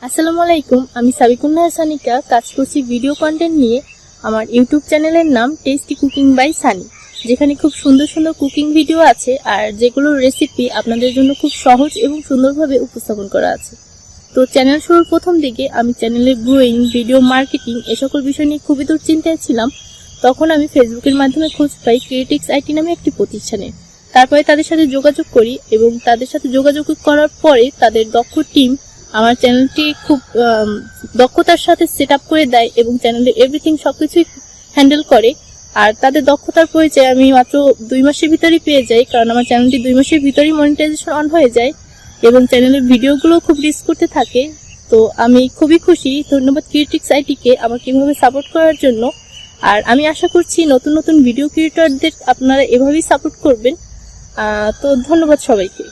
আসসালামু আলাইকুম, আমি সাবিকুন নাহার সানিকা কাজ করছি ভিডিও কন্টেন্ট নিয়ে। আমার ইউটিউব চ্যানেলের নাম টেস্টি কুকিং বাই সানি, যেখানে খুব সুন্দর সুন্দর কুকিং ভিডিও আছে আর যেগুলোর রেসিপি আপনাদের জন্য খুব সহজ এবং সুন্দরভাবে উপস্থাপন করা আছে। তো চ্যানেল শুরুর প্রথম দিকে আমি চ্যানেলের গ্রোয়িং, ভিডিও মার্কেটিং এ সকল বিষয় নিয়ে খুবই দুশ্চিন্তায় ছিলাম। তখন আমি ফেসবুকের মাধ্যমে খোঁজ পাই ক্রিয়েট্রিক্স আইটি নামে একটি প্রতিষ্ঠানে। তারপরে তাদের সাথে যোগাযোগ করি এবং তাদের সাথে যোগাযোগ করার পরে তাদের দক্ষ টিম আমার চ্যানেলটি খুব দক্ষতার সাথে সেট আপ করে দেয় এবং চ্যানেলের এভরিথিং সবকিছুই হ্যান্ডেল করে। আর তাদের দক্ষতার পরিচয় আমি মাত্র 2 মাসের ভিতরেই পেয়ে যাই, কারণ আমার চ্যানেলটি 2 মাসের ভিতরেই মনিটাইজেশন অন হয়ে যায় এবং চ্যানেলের ভিডিওগুলো খুব রিচ করতে থাকে। তো আমি খুবই খুশি। ধন্যবাদ ক্রিয়েট্রিক্স আইটিকে আমাকে এভাবে সাপোর্ট করার জন্য। আর আমি আশা করছি নতুন নতুন ভিডিও ক্রিয়েটরদের আপনারা এভাবেই সাপোর্ট করবেন। তো ধন্যবাদ সবাইকে।